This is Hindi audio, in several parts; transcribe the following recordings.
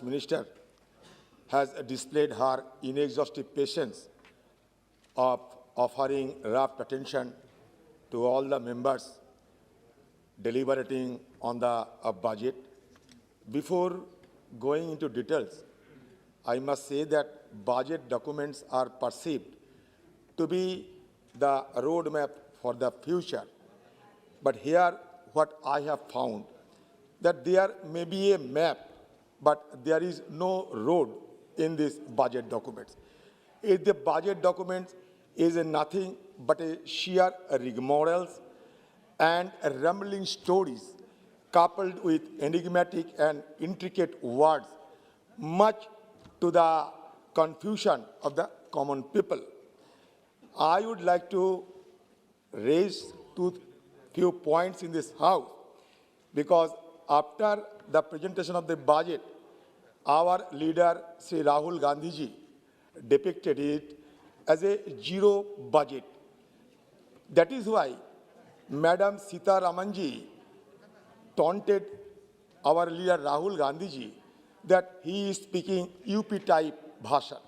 Minister has displayed her inexhaustive patience of offering rapt attention to all the members deliberating on the budget. Before going into details, I must say that budget documents are perceived to be the roadmap for the future. But here, what I have found, that there may be a map, but there is no road in these budget documents. The budget documents is nothing but a sheer rigmaroles and rambling stories coupled with enigmatic and intricate words, much to the confusion of the common people. I would like to raise few points in this house, because after the presentation of the budget, our leader, Sri Rahul Gandhi ji, depicted it as a zero budget. That is why Madam Sita Ramanji taunted our leader Rahul Gandhi ji that he is speaking UP type भाषा.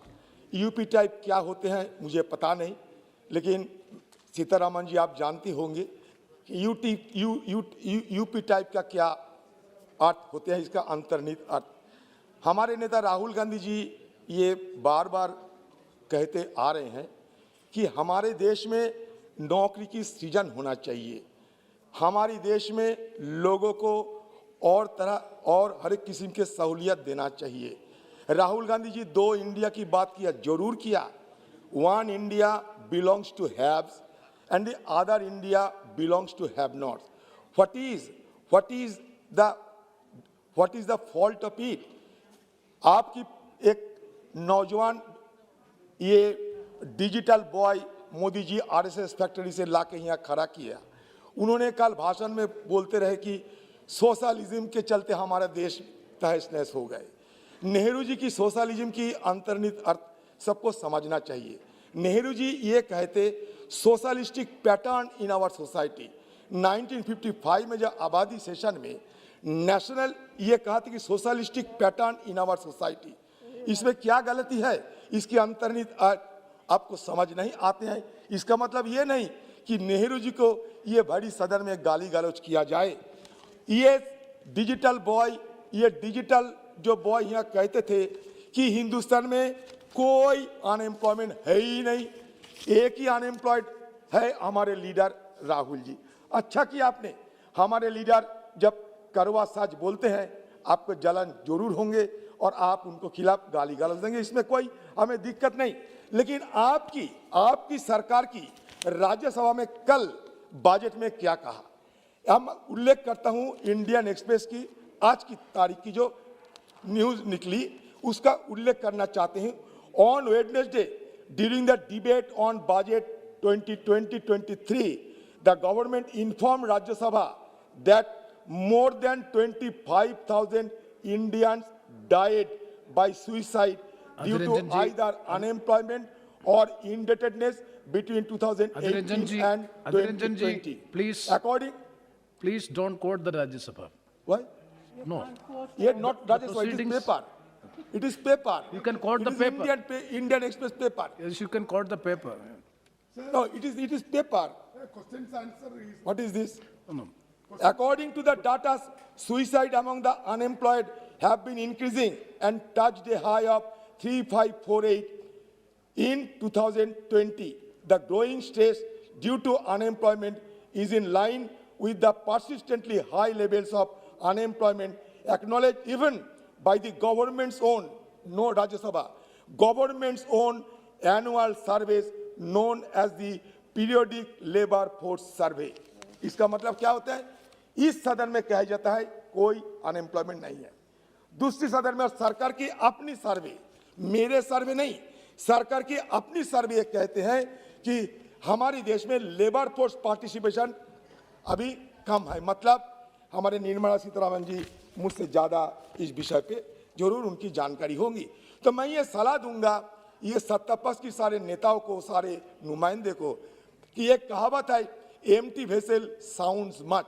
UP type क्या होते हैं मुझे पता नहीं, लेकिन सीतारामन जी आप जानती होंगे कि UP टाइप का क्या अर्थ होते हैं, इसका अंतर्निहित अर्थ. हमारे नेता राहुल गांधी जी ये बार बार कहते आ रहे हैं कि हमारे देश में नौकरी की सृजन होना चाहिए, हमारे देश में लोगों को और तरह और हर एक किस्म के सहूलियत देना चाहिए. राहुल गांधी जी दो इंडिया की बात किया, जरूर किया. One India belongs to haves and the other India belongs to have-nots. What is the fault of it? आपकी एक नौजवान ये digital boy Modi ji RSS factory से लाके यहाँ खड़ा किया. उन्होंने कल भाषण में बोलते रहे कि सोशलिज्म के चलते हमारा देश तहस नहस हो गए. नेहरू जी की सोशलिज्म की अंतर्निहित अर्थ सबको समझना चाहिए. नेहरू जी ये कहते socialistic pattern in our society. 1955 में जब आबादी सेशन में नेशनल ये कहा था कि socialistic pattern in our society. इसमें क्या गलती है, इसकी अंतर्निहित आपको समझ नहीं आते हैं. इसका मतलब ये नहीं कि नेहरू जी को ये बड़ी सदन में गाली गलौज किया जाए. ये डिजिटल बॉय, ये डिजिटल जो बॉय यहाँ कहते थे कि हिंदुस्तान में कोई अनएम्प्लॉयमेंट है ही नहीं, एक ही अनएम्प्लॉयड है हमारे लीडर राहुल जी. अच्छा किया आपने. हमारे लीडर जब करवा सच बोलते हैं आपको जलन जरूर होंगे और आप उनको खिलाफ गाली गलौज देंगे, इसमें कोई हमें दिक्कत नहीं. लेकिन आपकी सरकार की राज्यसभा में कल बजट में क्या कहा, हम उल्लेख करता हूं इंडियन एक्सप्रेस की आज की तारीख की जो न्यूज निकली उसका उल्लेख करना चाहते हैं. On Wednesday during the debate on budget 2020-23, the government informed Rajya Sabha that more than 25,000 Indians died by suicide due to either unemployment or indebtedness between 2018 and 2020. Please don't quote the Rajya Sabha. Why? No. Yet not Rajya Sabha, it is paper. It is paper. You can quote the paper. Indian Express paper. Yes, you can quote the paper. No, it is paper. Questions answer is. What is this? No. According to the data, suicide among the unemployed have been increasing and touched a high of 3548 in 2020. The growing stress due to unemployment is in line with the persistently high levels of unemployment acknowledged even by the government's own, no Rajya Sabha, government's own annual surveys known as the periodic labor force survey. इसका मतलब क्या होता है, इस सदन में कहा जाता है कोई अनएम्प्लॉयमेंट नहीं है, दूसरी सदन में सरकार की अपनी सर्वे, मेरे सर्वे नहीं, सरकार की अपनी सर्वे कहते हैं कि हमारे देश में लेबर फोर्स पार्टिसिपेशन अभी कम है. मतलब हमारे निर्मला सीतारमण जी मुझसे ज़्यादा इस विषय पे जरूर उनकी जानकारी होगी. तो मैं ये सलाह दूंगा ये सत्तापक्ष की सारे नेताओं को, सारे नुमाइंदे को कि एक कहावत है, एम्प्टी वेसल साउंड्स मच.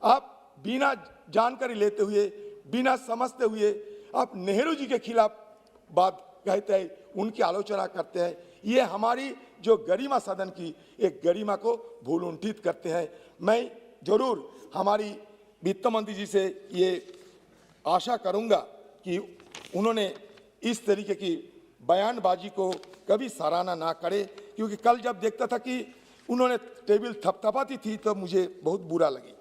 आप बिना जानकारी लेते हुए, बिना समझते हुए आप नेहरू जी के खिलाफ बात कहते हैं, उनकी आलोचना करते हैं। ये हमारी जो गरिमा सदन की एक गरिमा को भूलुंठित करते हैं। मैं जरूर हमारी वित्त मंत्री जी से ये आशा करूंगा कि उन्होंने इस तरीके की बयानबाजी को कभी सराहना ना करे, क्योंकि कल जब देखता था कि उन्होंने टेबल थपथपाती थी तो मुझे बहुत बुरा लगी।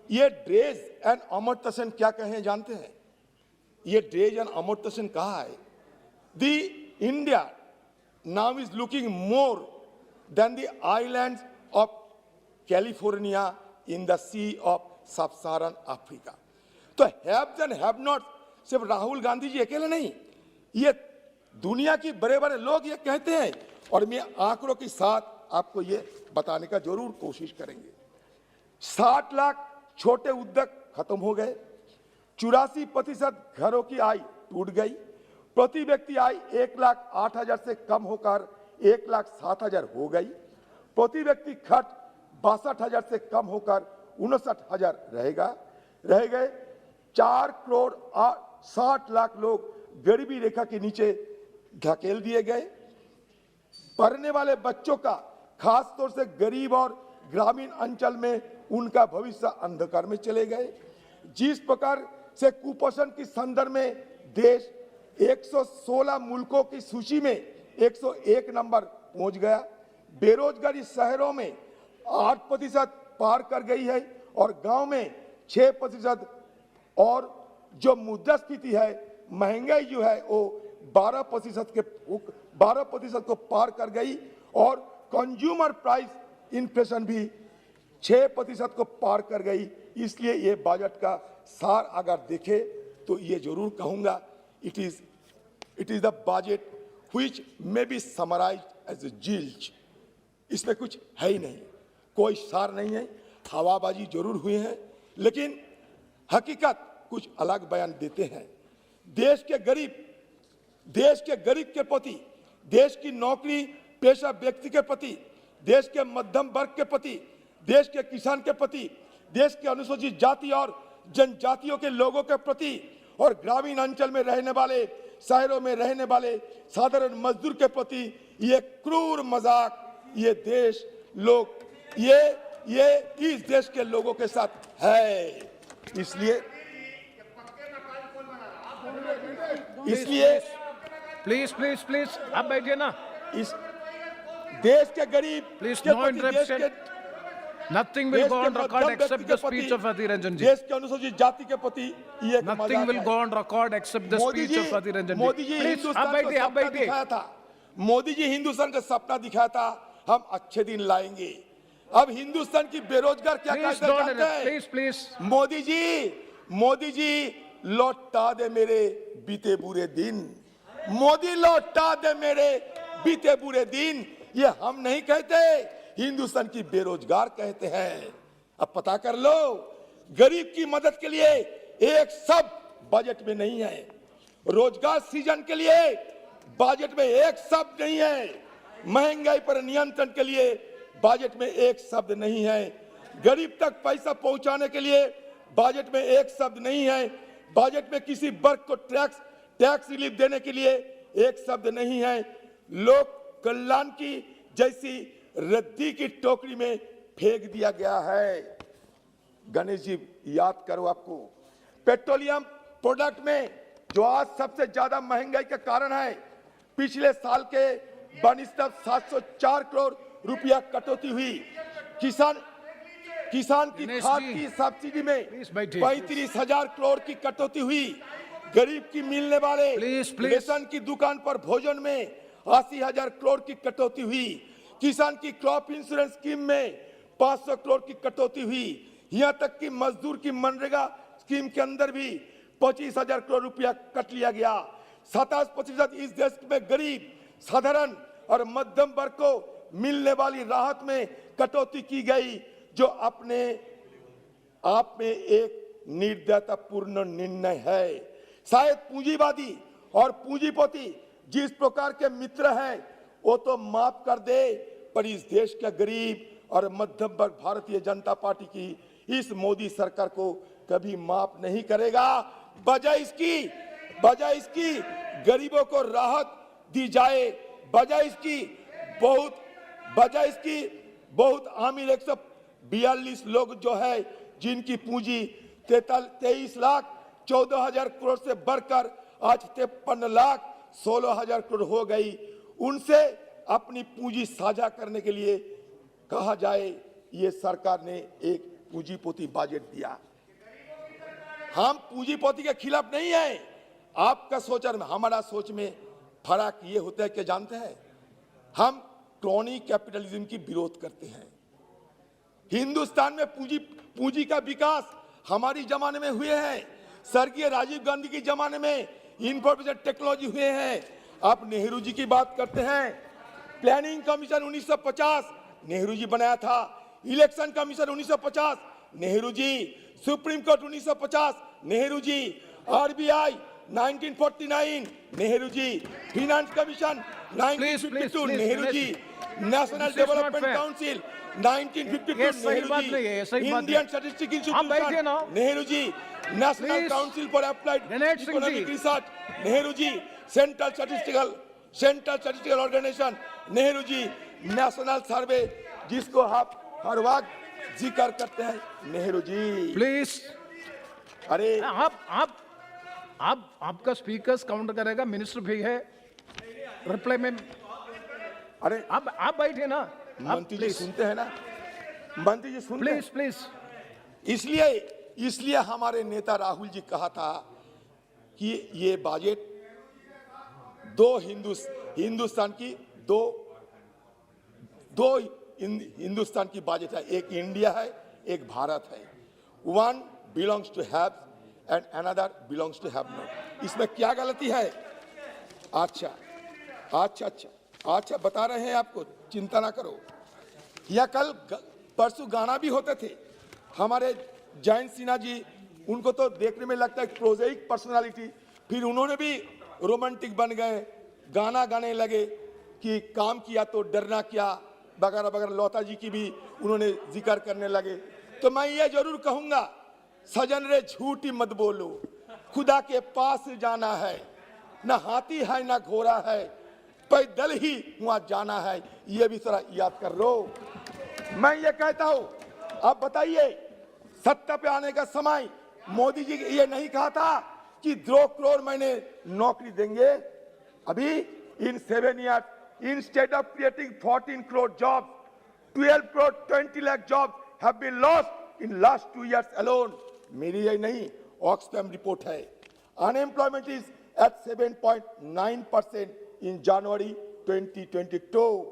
ये ड्रेज एंड अमर्त्य सेन क्या कहे जानते हैं? ये ड्रेज एंड अमर्त्य सेन कहा है, दी India now is looking more than the islands of California in the sea of Sub-Saharan Africa। तो हैव्स एंड हैव नॉट सिर्फ राहुल गांधी जी अकेले नहीं, ये दुनिया की बड़े बड़े लोग ये कहते हैं, और मैं आंकड़ों के साथ आपको ये बताने का जरूर कोशिश करेंगे। 60 लाख छोटे उद्योग खत्म हो गए, 84% घरों की आय टूट गई, प्रति व्यक्ति आय 1,08,000 से कम होकर 1,07,000 हो गई, प्रति व्यक्ति खर्च 62,000 से कम होकर 59,000 रह गए। 4,60,00,000 लोग गरीबी रेखा के नीचे धकेल दिए गए। पढ़ने वाले बच्चों का खास तौर से गरीब और ग्रामीण अंचल में उनका भविष्य अंधकार में चले गए। जिस प्रकार से कुपोषण की संदर्भ में देश 116 मुल्कों की सूची में 101 नंबर पहुंच गया, बेरोजगारी शहरों में 8% पार कर गई है और गांव में 6%, और जो मुद्रास्फीति है, महंगाई जो है वो 12% को पार कर गई, और कंज्यूमर प्राइस इन्फ्लेशन भी 6% को पार कर गई। इसलिए ये बजट का सार अगर देखे तो ये जरूर कहूंगा, it is the budget which may be summarised as a zilch. इसमें कुछ है ही नहीं, कोई सार नहीं है, हवाबाजी जरूर हुई है, लेकिन हकीकत कुछ अलग बयान देते हैं। देश के गरीब के प्रति, देश की नौकरी पेशा व्यक्ति के प्रति, देश के मध्यम वर्ग के प्रति, देश के किसान के प्रति, देश के अनुसूचित जाति और जनजातियों के लोगों के प्रति, और ग्रामीण अंचल में रहने वाले, शहरों में रहने वाले साधारण मजदूर के प्रति ये क्रूर मजाक ये देश लोग ये इस देश के लोगों के साथ है। इसलिए प्लीज आप बैठिए ना। इस देश के गरीब Please, के no प्रति, interruption. Nothing will go on record except the speech of Adhir Ranjan ji. देश के अनुसूचित जाति के प्रति ये Nothing will go on record except the speech of Adhir Ranjan ji. Modi ji Please, Hindustan आप को बैठिए, आप सपना बैठिए। दिखाया था, मोदी जी हिंदुस्तान का सपना दिखाया था, हम अच्छे दिन लाएंगे। अब हिंदुस्तान की बेरोजगार क्या Please कहते don't जानते हैं? interrupt. Please. मोदी जी लौटा दे मेरे बीते बुरे दिन, मोदी लौटा दे मेरे बीते बुरे दिन। ये हम नहीं कहते, हिंदुस्तान की बेरोजगार कहते हैं। अब पता कर लो, गरीब की मदद के लिए एक शब्द बजट में नहीं है, रोजगार सृजन के लिए बजट में एक शब्द नहीं है, महंगाई पर नियंत्रण के लिए बजट में एक शब्द नहीं है, गरीब तक पैसा पहुंचाने के लिए बजट में एक शब्द नहीं है, बजट में किसी वर्ग को टैक्स रिलीफ देने के लिए एक शब्द नहीं है, लोक कल्याण की जैसी रद्दी की टोकरी में फेंक दिया गया है। गणेश जी याद करो, आपको पेट्रोलियम प्रोडक्ट में जो आज सबसे ज्यादा महंगाई का कारण है, पिछले साल के बनिस्बत 704 करोड़ रुपया कटौती हुई, किसान की दिनेश खाद जी, की सब्सिडी में प्लीज बैठिए। 35,000 करोड़ की कटौती हुई, गरीब की मिलने वाले प्लीज। रेशन की दुकान पर भोजन में 80,000 करोड़ की कटौती हुई, किसान की क्रॉप इंश्योरेंस स्कीम में 500 करोड़ की कटौती हुई, यहाँ तक कि मजदूर की मनरेगा स्कीम के अंदर भी 25,000 करोड़ रुपया कट लिया गया। 27% इस देश में गरीब, साधारण और मध्यम वर्ग को मिलने वाली राहत में कटौती की गई, जो अपने आप में एक निर्दयतापूर्ण निर्णय है। शायद पूंजीवादी और पूंजीपति जिस प्रकार के मित्र हैं वो तो माफ कर दे, पर इस देश का गरीब और मध्यम वर्ग भारतीय जनता पार्टी की इस मोदी सरकार को कभी माफ नहीं करेगा। वजह इसकी गरीबों को राहत दी जाए, वजह इसकी बहुत अमीर 142 लोग जो है जिनकी पूंजी 23,14,000 करोड़ से बढ़कर आज 53,16,000 करोड़ हो गई, उनसे अपनी पूंजी साझा करने के लिए कहा जाए। ये सरकार ने एक पूंजीपति बजट दिया। हम पूंजीपति के खिलाफ नहीं है। आपका सोच और हमारा सोच में फर्क ये होता है कि जानते हैं, हम क्रोनी कैपिटलिज्म की विरोध करते हैं। हिंदुस्तान में पूंजी का विकास हमारी जमाने में हुए हैं, स्वर्गीय राजीव गांधी के जमाने में इंफॉर्मेशन टेक्नोलॉजी हुए हैं। आप नेहरू जी की बात करते हैं, प्लानिंग कमीशन 1950 नेहरू जी बनाया था, election commission 1950 Nehru ji, supreme court 1950 Nehru ji, RBI 1949 Nehru ji, finance commission 1952 Nehru ji, national development council 1952 Nehru ji, Indian statistics institute Nehru ji, national council for applied economic research Nehru ji, central statistical organisation Nehru ji, national survey जिसको आप हर वक्त जिक्र करते हैं नेहरू जी। प्लीज, अरे आपका स्पीकर्स काउंटर करेगा, मिनिस्टर भी है रिप्लाई में। अरे आप बैठे ना, मंत्री जी सुनते हैं ना, मंत्री जी सुनते हैं। प्लीज इसलिए हमारे नेता राहुल जी कहा था कि ये बजट हिंदुस्तान की बजट है, एक इंडिया है, एक भारत है। One belongs to have and another belongs to have not. इसमें क्या गलती है? अच्छा, बता रहे हैं आपको, चिंता ना करो। या कल परसों गाना भी होते थे हमारे जयंत सिन्हा जी, उनको तो देखने में लगता है प्रोजेक्ट पर्सनालिटी, फिर उन्होंने भी रोमांटिक बन गए, गाना गाने लगे कि काम किया तो डरना क्या वगैरह वगैरह। लौता जी की भी उन्होंने जिक्र करने लगे। तो मैं ये जरूर कहूंगा, सजन रे झूठी मत बोलो, खुदा के पास जाना है, ना हाथी है ना घोड़ा है, पैदल ही वहां जाना है, ये भी थोड़ा याद कर लो। मैं ये कहता हूं, अब बताइए, सत्ता पे आने का समय मोदी जी ये नहीं कहा था कि 2 करोड़ महीने नौकरी देंगे? अभी इन 7 years, instead of creating 14 crore jobs, 12 crore 20 lakh jobs have been lost in last 2 years alone. मेरी ये नहीं, ऑक्सफैम रिपोर्ट है। Unemployment is at 7.9% in January 2022.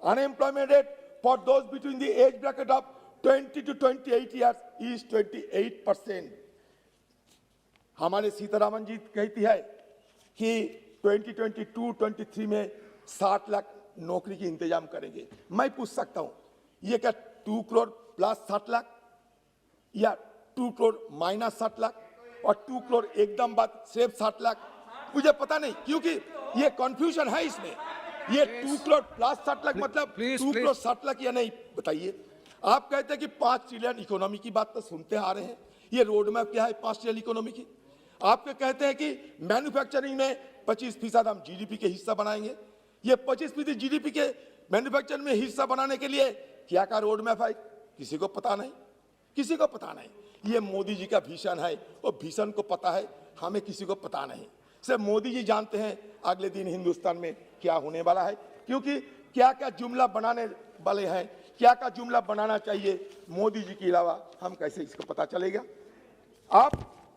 Unemployment rate for those between the age bracket of 20 to 28 years is 28%. हमारे सीतारामन जी कहती है कि 2022-23 में 60 लाख नौकरी की इंतजाम करेंगे। मैं पूछ सकता हूं, ये क्या 2 करोड़ प्लस 60 लाख या 2 करोड़ माइनस 60 लाख और 2 करोड़ एकदम बाद सिर्फ 60 लाख? मुझे पता नहीं, क्योंकि ये कंफ्यूजन है इसमें। ये 2 करोड़ प्लस 60 लाख मतलब 2 करोड़ 60 लाख या नहीं? बताइए। आप कहते हैं कि 5 ट्रिलियन इकोनॉमी की बात तो सुनते आ रहे हैं, ये रोड मैप क्या है 5 ट्रिलियन इकोनॉमी की? आपके कहते हैं कि मैन्युफैक्चरिंग में 25% हम जीडीपी के हिस्सा बनाएंगे। ये 25% जीडीपी के मैन्युफैक्चरिंग में हिस्सा बनाने के लिए क्या का रोड मैप है? किसी को पता नहीं, किसी को पता नहीं। ये मोदी जी का विजन है, वो विजन को पता है, हमें किसी को पता नहीं। सिर्फ मोदी जी जानते हैं अगले दिन हिंदुस्तान में क्या होने वाला है, क्योंकि क्या क्या जुमला बनाने वाले हैं, क्या क्या जुमला बनाना चाहिए मोदी जी के अलावा हम कैसे इसको पता चलेगा? आप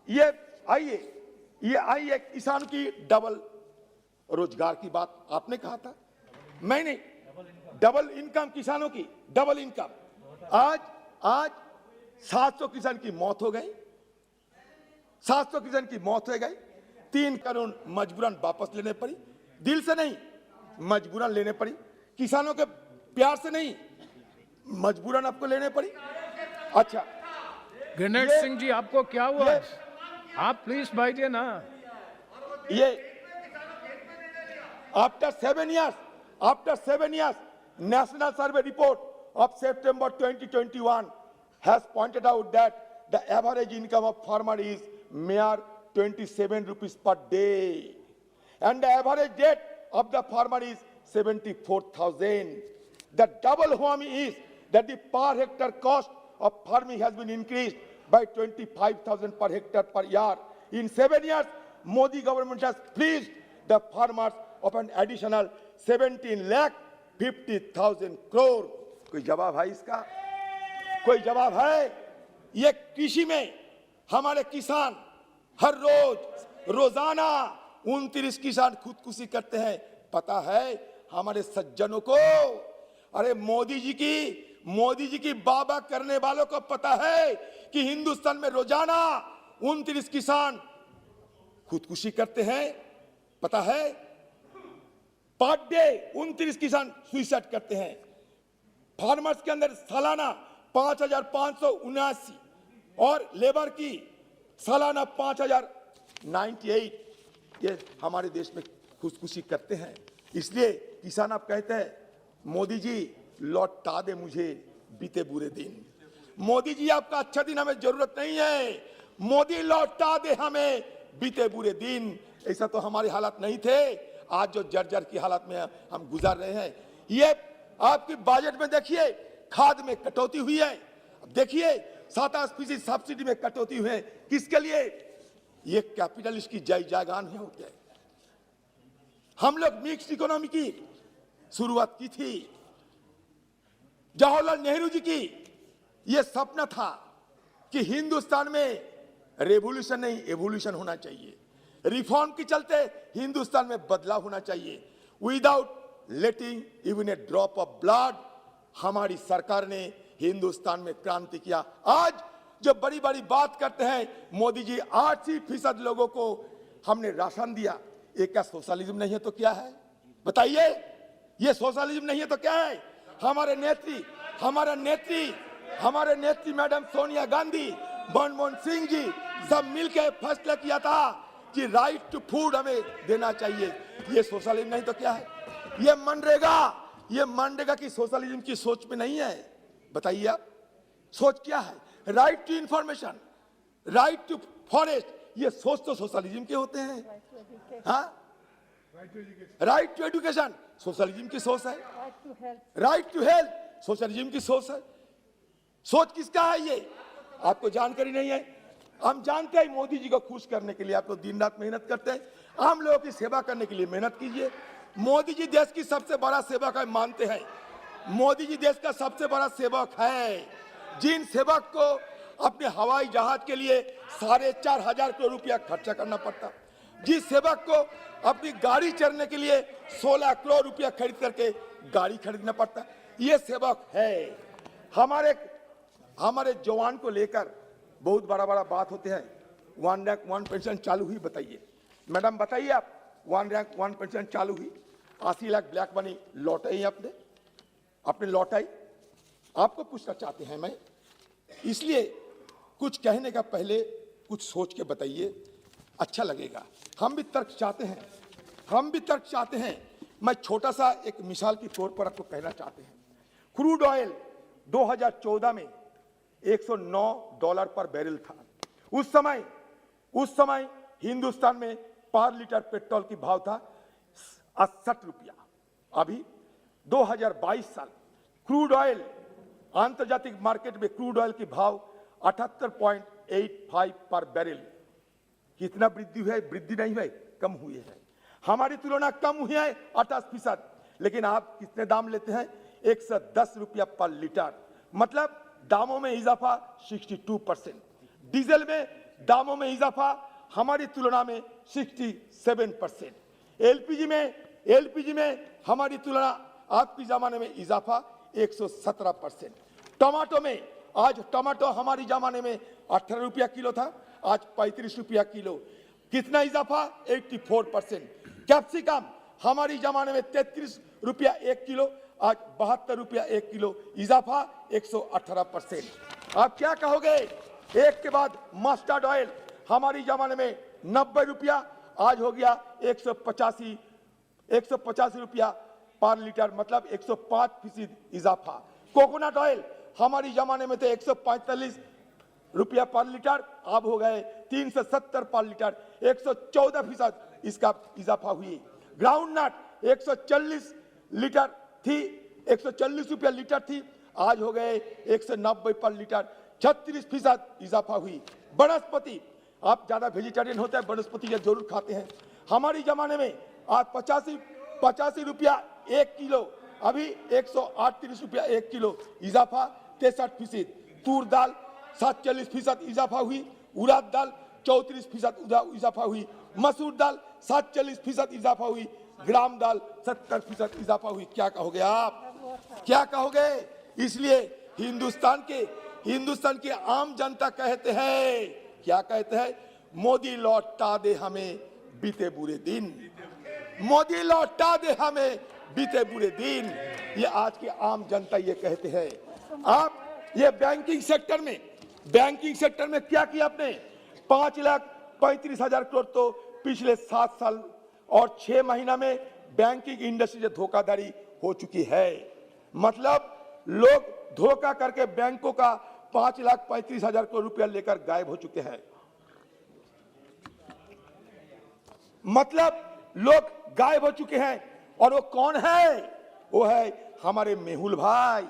ये आइए किसान की डबल रोजगार की बात आपने कहा था, मैं नहीं। डबल इनकम, किसानों की डबल इनकम। आज 700 किसान की मौत हो गई, 700 किसान की मौत हो गई। 3 करोड़ मजबूरन वापस लेने पड़ी, दिल से नहीं मजबूरन लेने पड़ी, किसानों के प्यार से नहीं मजबूरन आपको लेने पड़ी। अच्छा गणेश सिंह जी, आपको क्या हुआ? आप प्लीज बैठिए ना। ये after 7 years national survey report of September 2021 has pointed out that the average income of farmer is mere 27 rupees per day. And the average debt of the farmer is 74,000. The double home is that the per hectare cost of farming has been increased by 25,000 per hectare per year. In 7 years, Modi government has fleeced the farmers of an additional 17,50,000 crore. कोई जवाब है इसका? कोई जवाब है? ये कृषि में हमारे किसान हर रोजाना 29 किसान खुदकुशी करते हैं। पता है हमारे सज्जनों को? अरे मोदी जी की बाबा करने वालों को पता है कि हिंदुस्तान में रोजाना 29 किसान खुदकुशी करते हैं। पता है पर डे 29 किसान सुसाइड करते हैं। फार्मर्स के अंदर सालाना 5,579 और लेबर की सालाना 5,098 ये हमारे देश में खुदकुशी करते हैं। इसलिए किसान आप कहते हैं मोदी जी लौटा दे मुझे बीते बुरे दिन। मोदी जी आपका अच्छा दिन हमें जरूरत नहीं है, मोदी लौटा दे हमें बीते बुरे दिन। ऐसा तो हमारे हालात नहीं थे, आज जो जर्जर की हालत में हम गुजार रहे हैं। ये आपकी बजट में देखिए खाद में कटौती हुई है, देखिए 27% सब्सिडी में कटौती हुई है। किसके लिए? ये कैपिटलिस्ट की जय जयगान है होते हैं। हम लोग मिक्स्ड इकोनॉमी की शुरुआत की थी। जवाहरलाल नेहरू जी की यह सपना था कि हिंदुस्तान में रेवोल्यूशन नहीं एवोल्यूशन होना चाहिए, रिफॉर्म के चलते हिंदुस्तान में बदलाव होना चाहिए। Without letting even a drop of blood हमारी सरकार ने हिंदुस्तान में क्रांति किया। आज जो बड़ी बड़ी बात करते हैं मोदी जी 80% लोगों को हमने राशन दिया, ये क्या सोशलिज्म नहीं है तो क्या है? बताइए, ये सोशलिज्म नहीं है तो क्या है? हमारे नेत्री मैडम सोनिया गांधी, मनमोहन सिंह जी सब मिलकर फैसला किया था कि राइट टू फूड हमें देना चाहिए। ये सोशलिज्म नहीं तो क्या है? ये मनरेगा की सोशलिज्म की सोच में नहीं है। बताइए आप सोच क्या है? Right to information, right to forest, ये सोच तो सोशलिज्म के होते हैं। हाँ, राइट टू एजुकेशन सोशलिज्म की सोच है। राइट टू हेल्थ सोशलिज्म की सोच है। सोच किसका है ये आपको जानकारी नहीं है। हम जानते हैं मोदी जी को खुश करने के लिए आप लोग दिन रात मेहनत करते हैं। आम लोगों की सेवा करने के लिए मेहनत कीजिए। मोदी जी देश की सबसे बड़ा सेवक है, मानते हैं मोदी जी देश का सबसे बड़ा सेवक है। जिन सेवक को अपने हवाई जहाज के लिए 4,500 करोड़ रुपया खर्चा करना पड़ता, जिस सेवक को अपनी गाड़ी चढ़ने के लिए 16 करोड़ रुपया खरीद करके गाड़ी खरीदना पड़ता, ये सेवक है। हमारे जवान को लेकर बहुत बड़ा बात होते हैं। 1 रैंक 1 पेंशन चालू हुई, बताइए मैडम, बताइए आप 1 रैंक 1 पेंशन चालू हुई, 80 लाख ब्लैक मनी लौटाई आपने लौटाई? आपको पूछना चाहते हैं मैं, इसलिए कुछ कहने का पहले कुछ सोच के बताइए, अच्छा लगेगा। हम भी तर्क चाहते हैं। मैं छोटा सा एक मिसाल के तौर पर आपको कहना चाहते हैं। क्रूड ऑयल 2014 में $109 पर बैरल था। उस समय हिंदुस्तान में पर लीटर पेट्रोल की भाव था 68 रुपया। अभी 2022 साल क्रूड ऑयल अंतर्जातिक मार्केट में क्रूड ऑयल की भाव 78.85 पर बैरल। कितना वृद्धि हुई है? वृद्धि नहीं हुई, कम हुई है। हमारी तुलना कम हुई है 28%, लेकिन आप कितने दाम लेते हैं? 110 रुपया पर लीटर, मतलब दामों में इजाफा 62%। डीजल में दामों में इजाफा हमारी तुलना में 67%। एलपीजी में हमारी तुलना आपकी जमाने में इजाफा 117%। टमाटो में आज टमाटो हमारी जमाने में 18 रुपया किलो था, आज 35 रुपया किलो। कितना इजाफा? 84%। कैप्सिकम हमारी जमाने में 33 रुपया 1 किलो, आज 72 रुपया 1 किलो, इजाफा 118%। आप क्या कहोगे? एक के बाद मस्टर्ड ऑयल हमारी जमाने में 90 रुपया, आज हो गया 185 रुपया पर लीटर, मतलब 105% इजाफा। कोकोनट ऑयल हमारी जमाने में थे 145 रुपया पर लीटर, अब हो गए 370 पर लीटर, 114% इसका इजाफा हुई। ग्राउंड नट 140 लीटर थी, 140 रुपया लीटर थी, आज हो गए 190 पर लीटर, 36% इजाफा हुई। वनस्पति, आप ज्यादा वेजिटेरियन होते हैं, वनस्पति ये जरूर खाते हैं। हमारी जमाने में आज 85 रुपया 1 किलो, अभी 138 रुपया 1 किलो, इजाफा 63%। तूर दाल 47% इजाफा हुई, उड़द दाल 34% इजाफा हुई, मसूर दाल 47% इजाफा हुई, ग्राम दाल 70% इजाफा हुई। क्या कहोगे आप, क्या कहोगे? इसलिए हिंदुस्तान के आम जनता कहते हैं, क्या कहते हैं? मोदी लौटा दे हमें बीते बुरे दिन, मोदी लौटा दे हमें बीते बुरे दिन। ये आज के आम जनता ये कहते हैं। आप ये बैंकिंग सेक्टर में क्या किया आपने? 5,35,000 करोड़ तो पिछले 7 साल और 6 महीना में बैंकिंग इंडस्ट्री से धोखाधड़ी हो चुकी है। मतलब लोग धोखा करके बैंकों का 5,35,000 करोड़ रुपया लेकर गायब हो चुके हैं। मतलब लोग गायब हो चुके हैं। और वो कौन है? वो है हमारे मेहुल भाई।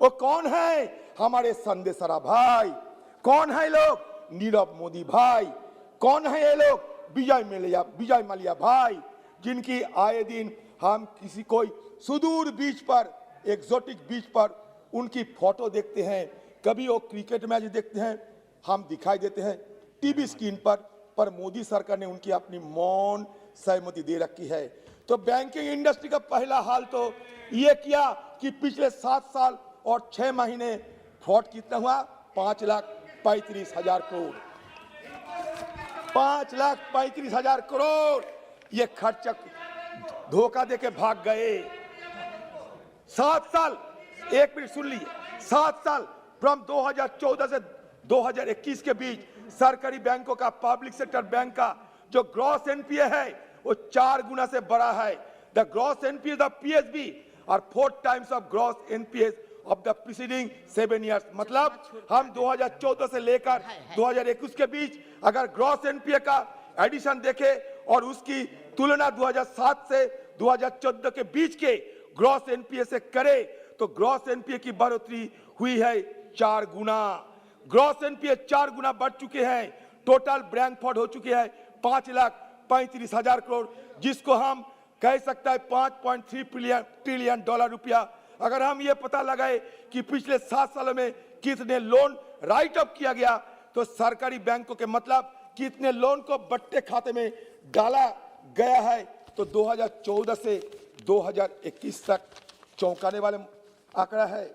वो कौन है? हमारे संदेशरा भाई। कौन है लोग? नीरव मोदी भाई। कौन है ये लोग? विजय माल्या भाई, जिनकी आए दिन हम किसी कोई सुदूर बीच पर, एक्सोटिक बीच पर उनकी फोटो देखते हैं, कभी वो क्रिकेट मैच देखते हैं, हम दिखाई देते हैं टीवी स्क्रीन पर मोदी सरकार ने उनकी अपनी मौन सहमति दे रखी है। तो बैंकिंग इंडस्ट्री का पहला हाल तो ये किया कि पिछले 7 साल और 6 महीने फ्रॉड कितना हुआ? 5,35,000 करोड़, 5,35,000 करोड़ ये खर्च धोखा देके भाग गए। 7 साल, एक मिनट सुन लीजिए, 7 साल फ्रॉम 2014 से 2021 के बीच सरकारी बैंकों का, पब्लिक सेक्टर बैंक का जो ग्रॉस एनपीए है वो 4 गुना से बड़ा है। The gross NPA the PSB और 4 times of gross NPA of the preceding 7 years. मतलब हम 2014 से लेकर 2021 के बीच अगर ग्रॉस एनपीए का एडिशन देखे और उसकी तुलना 2007 से 2014 के बीच के ग्रॉस एनपीए से करे तो ग्रॉस एनपीए की बढ़ोतरी हुई है 4 गुना। ग्रॉस एनपीए 4 गुना बढ़ चुके हैं। टोटल बैंक फ्रॉड हो चुके हैं 5,35,000 करोड़, जिसको हम कह सकते हैं 5.3 ट्रिलियन डॉलर रुपया। अगर हम ये पता लगाए कि पिछले 7 सालों में कितने लोन राइट अप किया गया तो सरकारी बैंकों के मतलब कितने लोन को बट्टे खाते में डाला गया है, तो 2014 से 2021 तक चौंकाने वाले आंकड़ा है।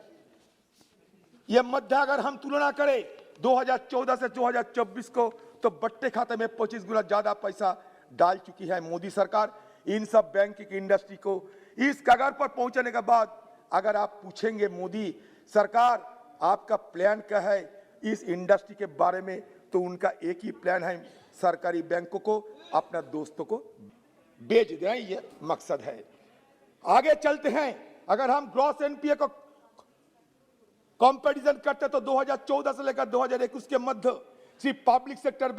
यह मध्य अगर हम तुलना करें 2014 से 2024 को तो बट्टे खाते में 25 गुना ज्यादा पैसा डाल चुकी है मोदी सरकार इन सब बैंकिंग इंडस्ट्री को। इस कगार पर पहुंचने के बाद अगर आप पूछेंगे मोदी सरकार आपका प्लान क्या है इस इंडस्ट्री के बारे में, तो उनका एक ही प्लान है, सरकारी बैंकों को अपना दोस्तों को बेच देना, ये मकसद है। आगे चलते हैं। अगर हम ग्रॉस एनपीए को कंपैरिजन करते तो 2014 से लेकर 2021 के मध्य सिर्फ पब्लिक सेक्टर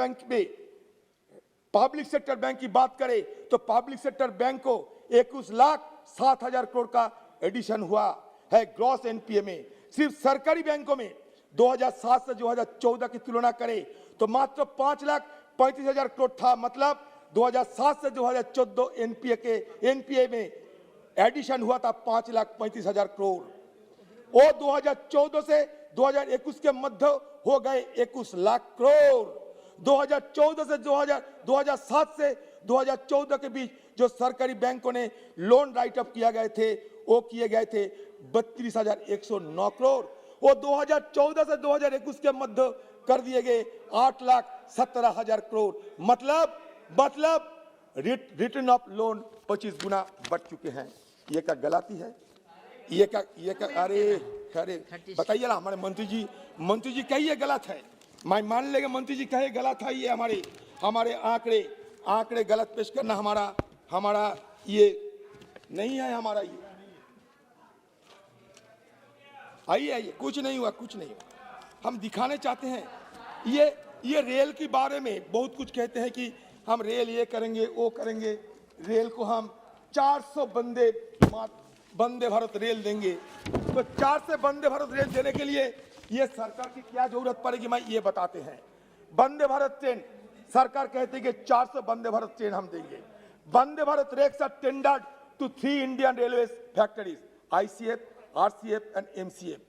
बैंक की बात करें तो पब्लिक सेक्टर बैंक को 21,07,000 करोड़ का एडिशन हुआ है ग्रॉस एनपीए में। सिर्फ सरकारी बैंकों में 2007 से 2014 की तुलना करें तो मात्र 5,35,000 करोड़ था। मतलब 2007 से 2014 एनपीए में एडिशन हुआ था 5,35,000 करोड़। वो 2014 से 2021 के मध्य हो गए 21 लाख करोड़। 2014 से 2007 से 2014 के बीच जो सरकारी बैंकों ने लोन राइट अप किया गए थे वो किए गए थे 32,109 करोड़। वो 2014 से 2021 के मध्य कर दिए गए 8,17,000 करोड़। मतलब रिटर्न ऑफ लोन 25 गुना बढ़ चुके हैं। ये क्या गलती है? ये क्या अरे बताइए ना, हमारे मंत्री जी कहिए गलत है। मैं मान लेगा मंत्री जी कहे गलत है, ये हमारे आंकड़े गलत पेश करना हमारा ये नहीं है। हमारा ये आइए कुछ नहीं हुआ। हम दिखाने चाहते हैं ये रेल के बारे में बहुत कुछ कहते हैं कि हम रेल ये करेंगे वो करेंगे, रेल को हम 400 वंदे भारत रेल देंगे। तो 400 वंदे भारत रेल देने के लिए ये सरकार की क्या जरूरत पड़ेगी, मैं ये बताते हैं। वंदे भारत ट्रेन सरकार कहती है कि 400 वंदे भारत ट्रेन हम देंगे। Vande Bharat rakes are tendered to 3 Indian Railways factories, ICF, RCF and MCF.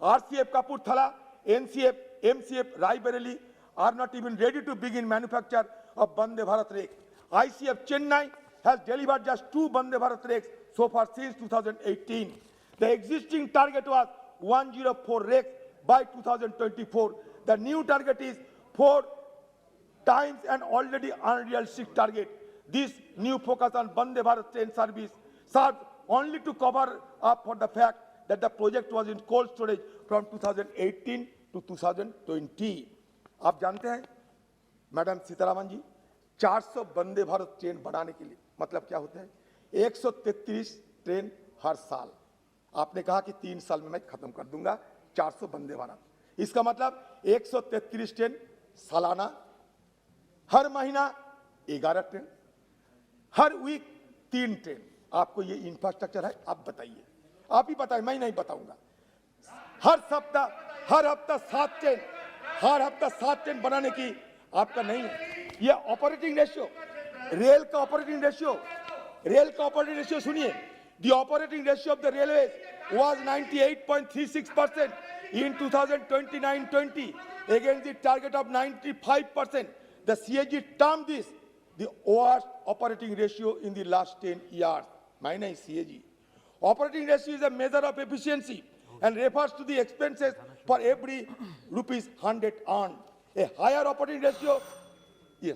RCF Kapurthala, NCF, MCF Raebareli are not even ready to begin manufacture of Vande Bharat rakes. ICF Chennai has delivered just 2 Vande Bharat rakes so far since 2018. The existing target was 104 rakes by 2024. The new target is 4 times an already unrealistic target. This new focus on Vande Bharat train service serves only to cover up for the fact that the project was in cold storage from 2018 to 2020. आप जानते हैं मैडम सीतारामन जी, 400 वंदे भारत ट्रेन बनाने के लिए मतलब क्या होता है? 133 ट्रेन हर साल। आपने कहा कि 3 साल में मैं खत्म कर दूंगा 400 वंदे भारत। इसका मतलब 133 ट्रेन सालाना, हर महीना 11 ट्रेन, हर वीक 3 ट्रेन। आपको ये इंफ्रास्ट्रक्चर है, आप बताइए, आप ही बताइए, मैं नहीं बताऊंगा। हर हफ्ता 7 ट्रेन, हर हफ्ता 7 ट्रेन बनाने की आपका नहीं है। ये ऑपरेटिंग रेशियो, रेल का ऑपरेटिंग रेशियो सुनिए। The operating ratio of the railway was 98.36% in 2029-20 against the target of 95%. The CAG termed this the worst operating ratio in the last 10 years. Mine is CAG. Operating ratio is a measure of efficiency and refers to the expenses for every rupees 100 earned. A higher operating ratio is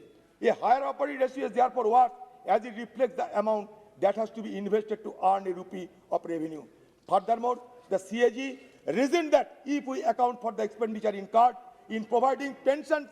therefore worse as it reflects the amount that has to be invested to earn a rupee of revenue. Furthermore, the CAG reasoned that if we account for the expenditure incurred in providing pension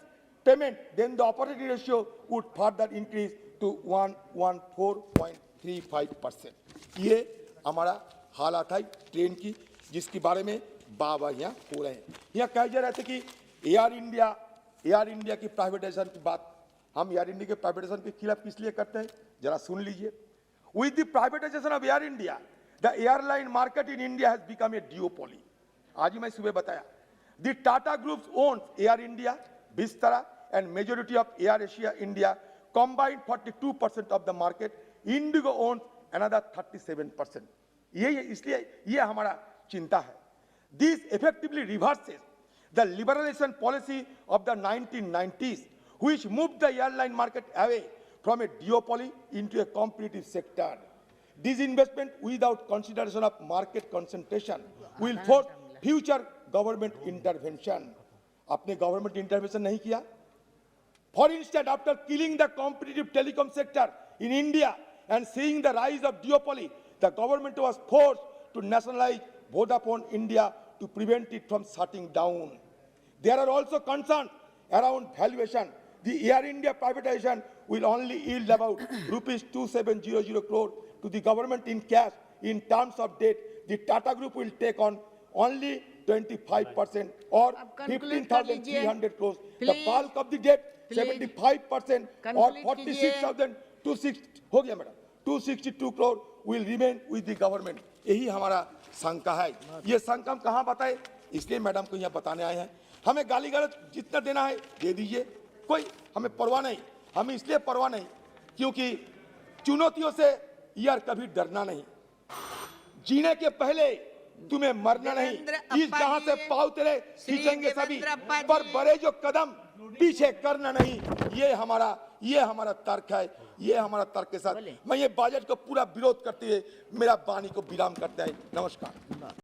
payment, then the operating ratio would further increase to 114.35%. ये हमारा हालात है ट्रेन की, जिसके बारे में बाबा यहाँ हो रहे हैं। यहाँ कह जा रहे थे कि एयर इंडिया की प्राइवेटाइजेशन की बात, हम एयर इंडिया के प्राइवेटाइजेशन के खिलाफ किस लिए करते हैं, जरा सुन लीजिए। With the privatization of Air India, the airline market in India has become a duopoly. आज ही मैं सुबह बताया। The Tata Group owns Air India, Vistara, and majority of Air Asia India combined 42% of the market. Indigo owns another 37%. इसलिए ये हमारा चिंता है। This effectively reverses the liberalization policy of the 1990s, which moved the airline market away from a duopoly into a competitive sector. Disinvestment without consideration of market concentration will force future government intervention. आपने government intervention नहीं किया? For instance, after killing the competitive telecom sector in India and seeing the rise of duopoly, the government was forced to nationalize Vodafone India to prevent it from shutting down. There are also concerns around valuation. The Air India privatization will only yield about rupees 2700 crore to the government in cash. In terms of debt, the Tata Group will take on only 25% or 15,300 crores. The bulk of the debt, 75% or 262 crore will remain with the government. यही हमारा शंका है। ये शंका हम कहाँ बताए, इसलिए मैडम को यहाँ बताने आए हैं। हमें गाली गलौज जितना देना है दे दीजिए, कोई हमें परवाह नहीं। हमें इसलिए परवाह नहीं क्योंकि चुनौतियों से यार कभी डरना नहीं। जीने के पहले तुम्हें मरना नहीं। इस जहां से पाँव तेरे खींचेंगे सभी, पर बड़े जो कदम पीछे करना नहीं। ये हमारा तर्क है। ये हमारा तर्क के साथ मैं ये बजट को पूरा विरोध करते हुए मेरा वाणी को विराम करता है। नमस्कार।